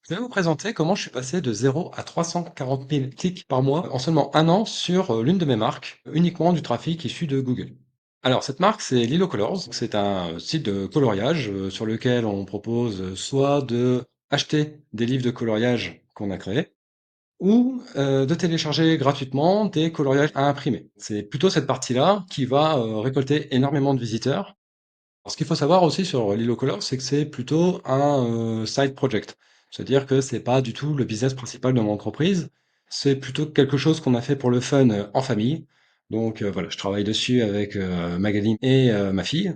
Je vais vous présenter comment je suis passé de 0 à 340 000 clics par mois en seulement un an sur l'une de mes marques, uniquement du trafic issu de Google. Alors, cette marque, c'est Lilo Colors. C'est un site de coloriage sur lequel on propose soit de acheter des livres de coloriage qu'on a créés, ou de télécharger gratuitement des coloriages à imprimer. C'est plutôt cette partie-là qui va récolter énormément de visiteurs. Alors, ce qu'il faut savoir aussi sur Lilo Color, c'est que c'est plutôt un side project. C'est-à-dire que c'est pas du tout le business principal de mon entreprise. C'est plutôt quelque chose qu'on a fait pour le fun en famille. Donc voilà, je travaille dessus avec Magali et ma fille.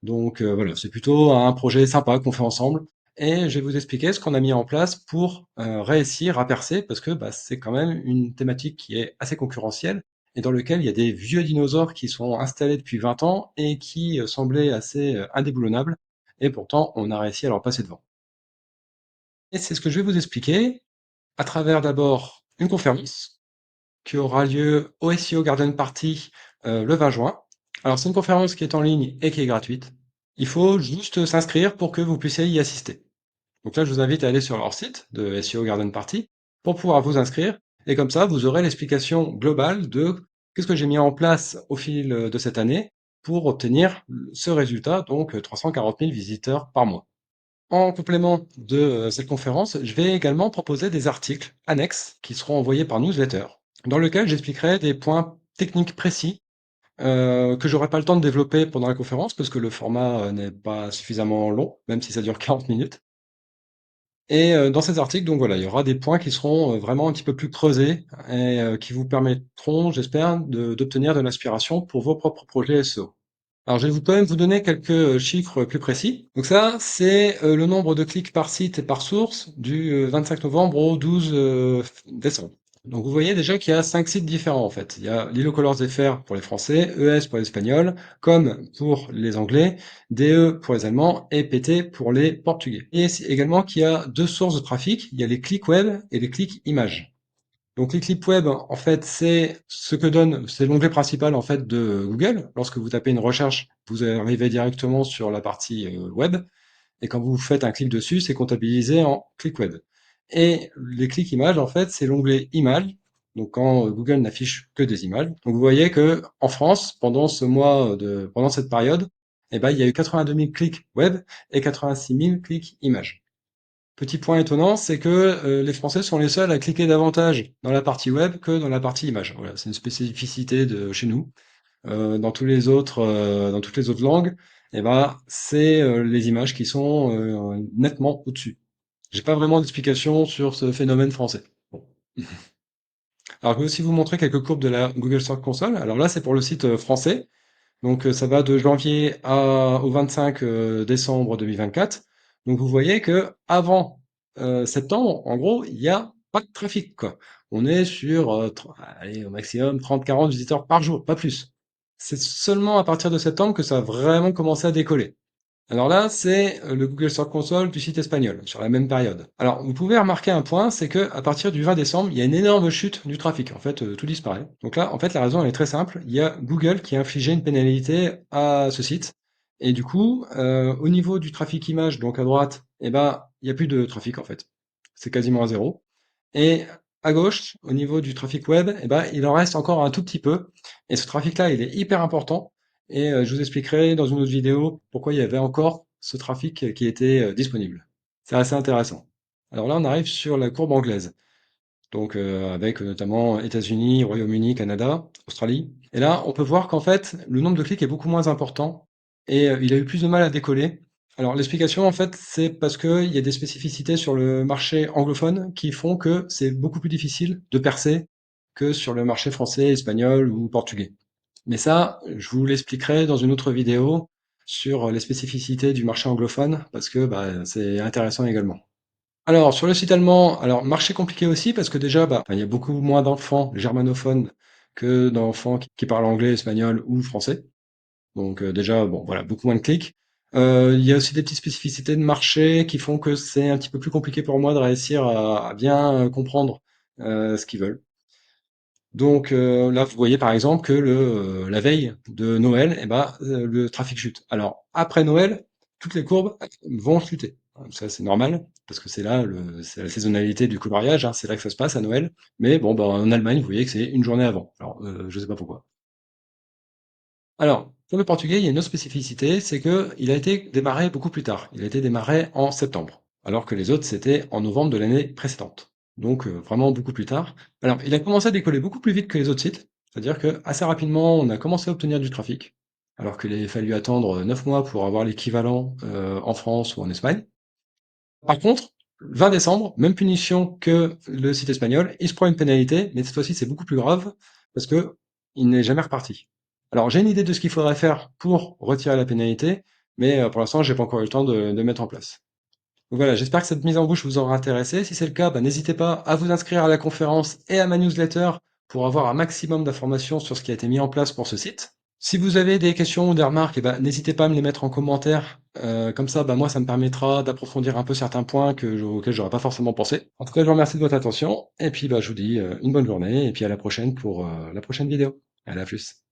Donc voilà, c'est plutôt un projet sympa qu'on fait ensemble. Et je vais vous expliquer ce qu'on a mis en place pour réussir à percer, parce que bah, c'est quand même une thématique qui est assez concurrentielle et dans lequel il y a des vieux dinosaures qui sont installés depuis 20 ans et qui semblaient assez indéboulonnables, et pourtant on a réussi à leur passer devant. Et c'est ce que je vais vous expliquer à travers d'abord une conférence qui aura lieu au SEO Garden Party le 20 juin. Alors c'est une conférence qui est en ligne et qui est gratuite. Il faut juste s'inscrire pour que vous puissiez y assister. Donc là, je vous invite à aller sur leur site de SEO Garden Party pour pouvoir vous inscrire. Et comme ça, vous aurez l'explication globale de qu'est-ce que j'ai mis en place au fil de cette année pour obtenir ce résultat, donc 340 000 visiteurs par mois. En complément de cette conférence, je vais également proposer des articles annexes qui seront envoyés par newsletter, dans lesquels j'expliquerai des points techniques précis que j'aurai pas le temps de développer pendant la conférence parce que le format n'est pas suffisamment long, même si ça dure 40 minutes. Et dans ces articles, donc voilà, il y aura des points qui seront vraiment un petit peu plus creusés et qui vous permettront, j'espère, d'obtenir de l'inspiration pour vos propres projets SEO. Alors, je vais quand même vous donner quelques chiffres plus précis. Donc ça, c'est le nombre de clics par site et par source du 25 novembre au 12 décembre. Donc vous voyez déjà qu'il y a 5 sites différents en fait. Il y a Lilo Colors FR pour les Français, ES pour les Espagnols, Com pour les Anglais, DE pour les Allemands et PT pour les Portugais. Et c'est également qu'il y a deux sources de trafic. Il y a les clics web et les clics images. Donc les clips web, en fait, c'est ce que donne, c'est l'onglet principal en fait de Google. Lorsque vous tapez une recherche, vous arrivez directement sur la partie web, et quand vous faites un clic dessus, c'est comptabilisé en clic web. Et les clics images, en fait, c'est l'onglet images. Donc quand Google n'affiche que des images. Donc vous voyez que en France, pendant ce mois pendant cette période, eh ben, il y a eu 82 000 clics web et 86 000 clics images. Petit point étonnant, c'est que les Français sont les seuls à cliquer davantage dans la partie web que dans la partie image. Voilà, c'est une spécificité de chez nous. Dans toutes les autres langues, eh ben, c'est les images qui sont nettement au-dessus. J'ai pas vraiment d'explication sur ce phénomène français. Bon. Alors, je vais aussi vous montrer quelques courbes de la Google Search Console. Alors là, c'est pour le site français. Donc, ça va de janvier au 25 décembre 2024. Donc, vous voyez que avant septembre, en gros, il n'y a pas de trafic, quoi. On est sur, allez, au maximum 30-40 visiteurs par jour, pas plus. C'est seulement à partir de septembre que ça a vraiment commencé à décoller. Alors là, c'est le Google Search Console du site espagnol, sur la même période. Alors, vous pouvez remarquer un point, c'est que à partir du 20 décembre, il y a une énorme chute du trafic. En fait, tout disparaît. Donc là, en fait, la raison, elle est très simple. Il y a Google qui a infligé une pénalité à ce site. Et du coup, au niveau du trafic image, donc à droite, eh ben, il n'y a plus de trafic, en fait. C'est quasiment à zéro. Et à gauche, au niveau du trafic web, eh ben, il en reste encore un tout petit peu. Et ce trafic-là, il est hyper important. Et je vous expliquerai dans une autre vidéo pourquoi il y avait encore ce trafic qui était disponible. C'est assez intéressant. Alors là, on arrive sur la courbe anglaise. Donc avec notamment États-Unis, Royaume-Uni, Canada, Australie. Et là, on peut voir qu'en fait, le nombre de clics est beaucoup moins important et il a eu plus de mal à décoller. Alors l'explication, en fait, c'est parce qu'il y a des spécificités sur le marché anglophone qui font que c'est beaucoup plus difficile de percer que sur le marché français, espagnol ou portugais. Mais ça, je vous l'expliquerai dans une autre vidéo sur les spécificités du marché anglophone parce que bah, c'est intéressant également. Alors, sur le site allemand, alors marché compliqué aussi parce que déjà, bah, il y a beaucoup moins d'enfants germanophones que d'enfants qui parlent anglais, espagnol ou français. Donc déjà, bon, voilà, beaucoup moins de clics. Il y a aussi des petites spécificités de marché qui font que c'est un petit peu plus compliqué pour moi de réussir à bien comprendre ce qu'ils veulent. Donc là, vous voyez par exemple que la veille de Noël, eh ben, le trafic chute. Alors après Noël, toutes les courbes vont chuter. Ça, c'est normal, parce que c'est la saisonnalité du coloriage, hein, c'est là que ça se passe à Noël. Mais bon, bah, en Allemagne, vous voyez que c'est une journée avant. Alors, je sais pas pourquoi. Alors, pour le portugais, il y a une autre spécificité, c'est que il a été démarré beaucoup plus tard. Il a été démarré en septembre, alors que les autres, c'était en novembre de l'année précédente. Donc, vraiment beaucoup plus tard. Alors, il a commencé à décoller beaucoup plus vite que les autres sites, c'est-à-dire que assez rapidement, on a commencé à obtenir du trafic, alors qu'il avait fallu attendre 9 mois pour avoir l'équivalent en France ou en Espagne. Par contre, 20 décembre, même punition que le site espagnol, il se prend une pénalité, mais cette fois-ci c'est beaucoup plus grave, parce que il n'est jamais reparti. Alors j'ai une idée de ce qu'il faudrait faire pour retirer la pénalité, mais pour l'instant j'ai pas encore eu le temps de mettre en place. Donc voilà, j'espère que cette mise en bouche vous aura intéressé. Si c'est le cas, bah, n'hésitez pas à vous inscrire à la conférence et à ma newsletter pour avoir un maximum d'informations sur ce qui a été mis en place pour ce site. Si vous avez des questions ou des remarques, eh ben, n'hésitez pas à me les mettre en commentaire. Comme ça, bah, moi, ça me permettra d'approfondir un peu certains points auxquels j'aurais pas forcément pensé. En tout cas, je vous remercie de votre attention. Et puis, bah, je vous dis une bonne journée. Et puis à la prochaine pour la prochaine vidéo. Allez, à plus.